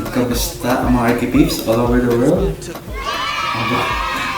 Kamusta ang mga Archipeeps all over the world?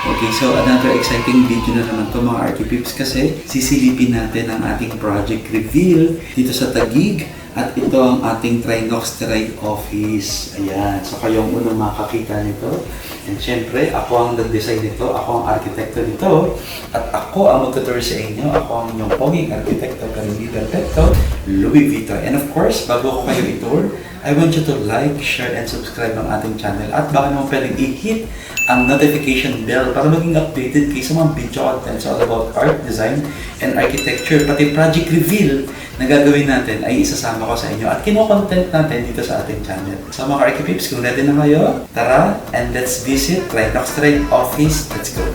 Okay, so another exciting video na naman to mga Archipeeps kasi sisilipin natin ang ating project reveal dito sa Taguig at ito ang ating Trinoxteride office. Ayan, so kayong unang makakita nito. And syempre, ako ang nag-design nito, ako ang arkitekto nito, at ako ang mag-tutor sa inyo, ako ang inyong poging arkitekto, arkitekto, Louie Vito. And of course, bago ko kayo i-tour, I want you to like, share, and subscribe ang ating channel. At baka naman pwedeng i-hit ang notification bell para maging updated kayo sa mga video contents all about art, design, and architecture. Pati project reveal na gagawin natin ay isasama ko sa inyo at kino-content natin dito sa ating channel. So mga Archipeeps, kung ready na kayo, tara and let's visit Trinoxteride office. Let's go!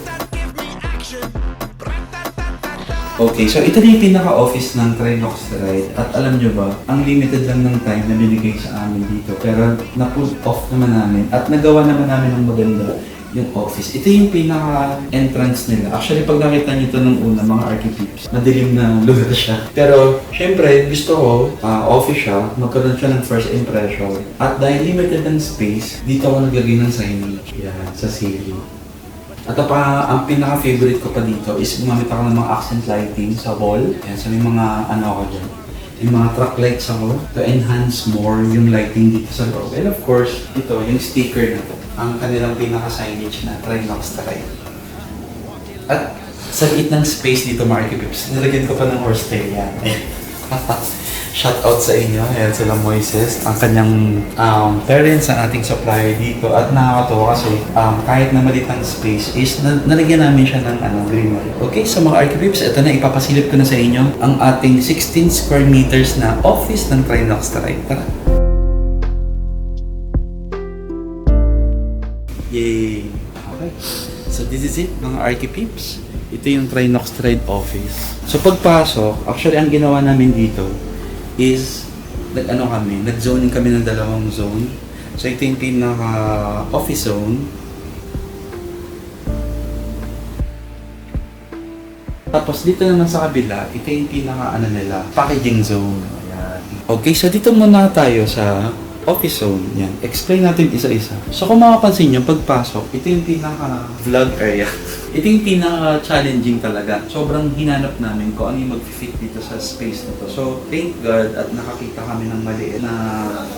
Okay, so ito na yung pinaka-office ng Trinoxteride at alam nyo ba, ang limited lang ng time na binigay sa amin dito pero na-pull off naman namin at nagawa naman namin ng maganda yung office. Ito yung pinaka-entrance nila. Actually, pag nakita nyo ito nung una, mga Archipeeps, madilim na lugar siya. Pero, syempre, gusto ko, office siya, magkaroon siya ng first impression. At dahil limited ng space, dito ako naglagay ng signage. Yan, sa ceiling. At ang pinaka-favorite ko pa dito is gumamit ako ng mga accent lighting sa wall. Yan, so may mga ano ako dyan. Yung mga truck lights ako to enhance more yung lighting dito sa loob. And of course, ito, yung sticker na to. Ang kanilang pinaka-signage na Trinoxteride. At sa liit ng space dito, mga Archipeeps, nilagyan ko pa ng horse tail yan. Shout out sa inyo. Ayan sila Moises, ang kanyang parents, ang ating supplier dito. At nakakatawa kasi kahit na maliit ang space is nalagyan namin siya ng greenery. Okay, so mga Archipeeps, ito na, ipapasilip ko na sa inyo ang ating 16 square meters na office ng Trinoxteride. Tara! Yay! Okay. So this is it, mga Archipeeps. Ito yung Trinoxteride office. So pagpasok, actually ang ginawa namin dito is nag-zoning kami ng dalawang zone. So ito yung pinaka-office zone. Tapos dito naman sa kabila, ito yung pinaka packaging zone. Ayan. Okay, so dito muna tayo sa office zone. Yan. Explain natin isa-isa. So kung makapansin nyo, pagpasok, ito yung pinaka-vlog area. Ito yung pinaka-challenging talaga. Sobrang hinanap namin kung ano yung mag-fit dito sa space na to. So, thank God at nakakita kami ng maliit na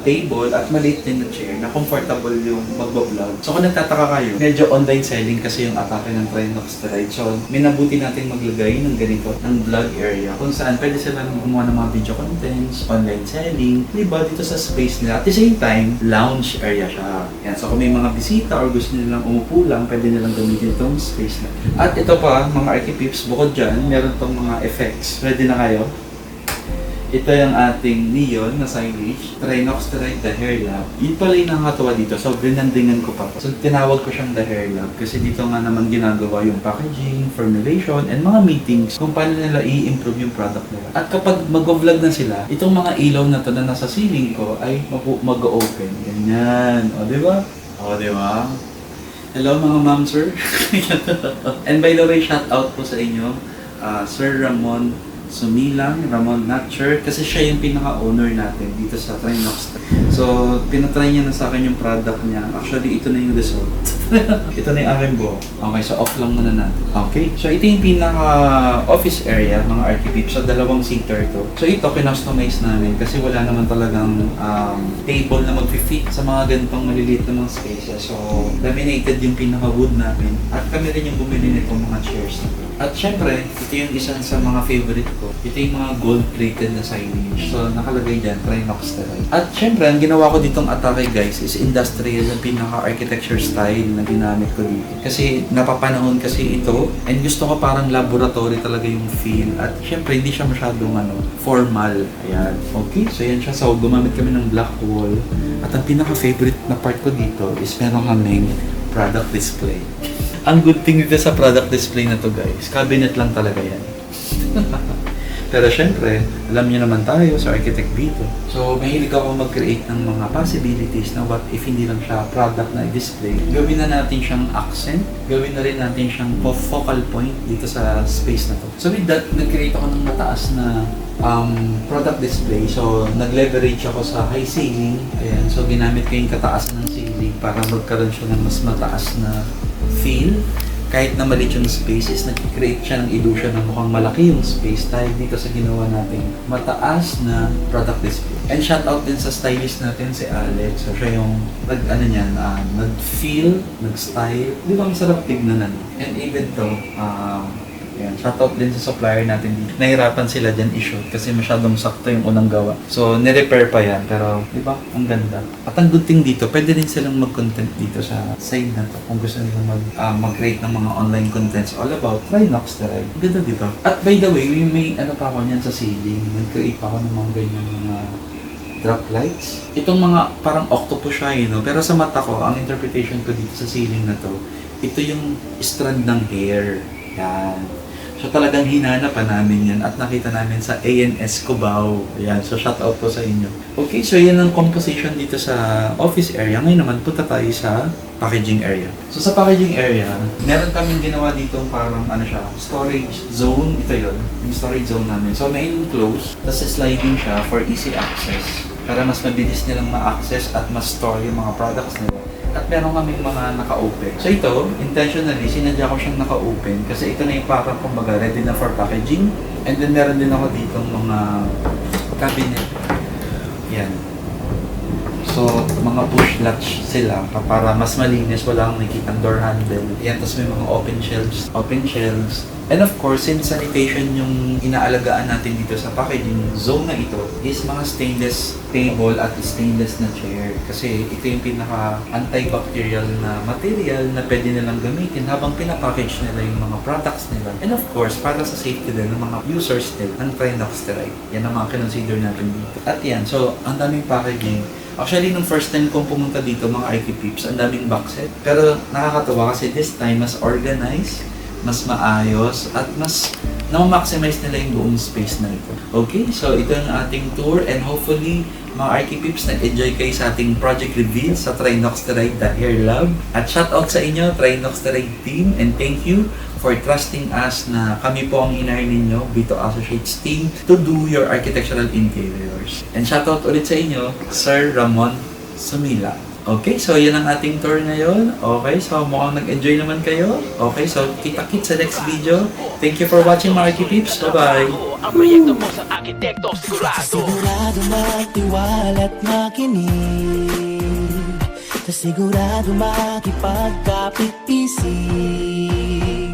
table at maliit din na chair na comfortable yung mag-vlog. So kung nagtataka kayo, medyo online selling kasi yung atake ng Trinoxteride. So, minabuti natin maglagay ng ganito, ng vlog area kung saan pwede silang gumawa ng mga video contents, online selling, diba dito sa space nila. At the same time, lounge area siya. Yan. So kung may mga bisita or gusto nilang umupo lang, pwede nilang gamitin itong space na. At ito pa, mga Archipeeps, bukod dyan, meron tong mga effects. Ready na kayo? Ito yung ating neon na signage, Trinoxteride The Hair Lab. Yun pala yung nakakatawa dito, so binandingan ko pa. So tinawag ko siyang The Hair Lab kasi dito nga naman ginagawa yung packaging, formulation, and mga meetings kung paano nila i-improve yung product nila. At kapag mag-vlog na sila, itong mga ilaw na to na nasa ceiling ko ay mag-open. Ganyan. O, diba? O, diba? Hello mga ma'am, sir. And by the way, shout out po sa inyo, Sir Ramon Sumilang, Ramon Natcher, kasi siya yung pinaka-owner natin dito sa Trinoxteride. So, pinatry niya na sa akin yung product niya. Actually, ito na yung result. Ito na yung aking buhok. Okay, so off lang muna natin. Okay, so ito yung pinaka-office area, mga Archipeeps. So, dalawang seater to. So, ito, kinustomize namin kasi wala naman talagang table na mag-fit sa mga ganitong maliliit na mga spaces. So, laminated yung pinaka-wood namin. At kami rin yung bumili nitong mga chairs na to. At syempre, ito yung isa sa mga favorite ko. Ito yung mga gold-plated na signage. So, nakalagay dyan, Trinoxteride. At syempre, ang ginawa ko ditong atake guys is industrial yung pinaka-architecture style na ginamit ko dito. Kasi napapanahon kasi ito and gusto ko parang laboratory talaga yung feel. At syempre, hindi siya masyadong formal. Ayan. Okay, so yan siya. So, gumamit kami ng black wall. At ang pinaka-favorite na part ko dito is meron kaming product display. Ang good thing dito sa product display na to guys, cabinet lang talaga yan. Pero syempre, alam niyo naman tayo sa Architect Vito. So, mahilig ako mag-create ng mga possibilities na what if hindi lang siya product na i-display. Gawin na natin siyang accent, gawin na rin natin siyang focal point dito sa space na to. So with that, nag-create ako ng mataas na product display. So, nag-leverage ako sa high ceiling. Ayan. So, ginamit ko yung kataasan ng ceiling para magkaroon siya ng mas mataas na feel. Kahit na maliit yung space, is nag-create siya ng illusion na mukhang malaki yung space dahil dito sa ginawa natin mataas na product display. And shout out din sa stylist natin si Alex. So siya yung nag-feel, nag-style. Di ba ang sarap tignan ano? And even though, yan, shoutout din sa supplier natin dito. Nahirapan sila dyan i-shoot kasi masyadong sakto yung unang gawa. So, nirepair pa yan. Pero, di ba? Ang ganda. At ang good thing dito, pwede din silang mag-content dito sa side na to. Kung gusto nilang mag-create ng mga online contents all about Trinox Direct. Ang ganda, di ba? At by the way, may ano pa ako niyan sa ceiling. Nag-create pa ako ng mga ganyan mga drop lights. Itong mga parang octopus siya, you know? Pero sa mata ko, ang interpretation ko dito sa ceiling na to, ito yung strand ng hair. Yan. So talagang hinanap pa namin yan at nakita namin sa ANS Cubao. Ayan, so shout out po sa inyo. Okay, so yan ang composition dito sa office area. Ngayon naman punta tayo sa packaging area. So sa packaging area, meron kaming ginawa dito parang ano siya, storage zone. Ito yun, yung storage zone namin. So may enclosed, tapos sliding siya for easy access para mas mabilis nilang ma-access at mas store yung mga products nila. At meron kaming mga naka-open. So ito, intentionally, sinadya ko siyang naka-open kasi ito na yung parang kumbaga ready na for packaging. And then meron din ako ditong mga cabinet. Yan. So, mga push latch sila para mas malinis, wala kang nakikitang door handle. Yan, tapos may mga open shelves. And of course, since sanitation yung inaalagaan natin dito sa packaging zone na ito, is mga stainless table at stainless na chair. Kasi ito yung pinaka antibacterial na material na pwede nilang gamitin habang pinapackage nila yung mga products nila. And of course, para sa safety din ng mga users nila ng Trinox Direct. Yan ang mga kinonsider natin dito. At yan, so ang daming packaging. Actually, nung first time kong pumunta dito, mga IT peeps, ang daming box set. Pero nakakatawa kasi this time, mas organized, mas maayos, at mas na-maximize nila yung buong space na ito. Okay, so ito ang ating tour and hopefully, mga IT peeps, nag-enjoy kayo sa ating project reveal sa Trinox Direct The Hair Lab. At shout out sa inyo, Trinox Direct team, and thank you for trusting us na kami po ang hinire ninyo, Vito Associates team, to do your architectural interiors. And shoutout ulit sa inyo, Sir Ramon Sumila. Okay, so yan ang ating tour ngayon. Okay, so mukhang nag-enjoy naman kayo. Okay, so kita-kits sa next video. Thank you for watching, mga Archipeeps. Bye-bye! Ang proyekto mo sa arkitekto sigurado Sigurado magtiwala at makinig Sigurado makipagkapit-isip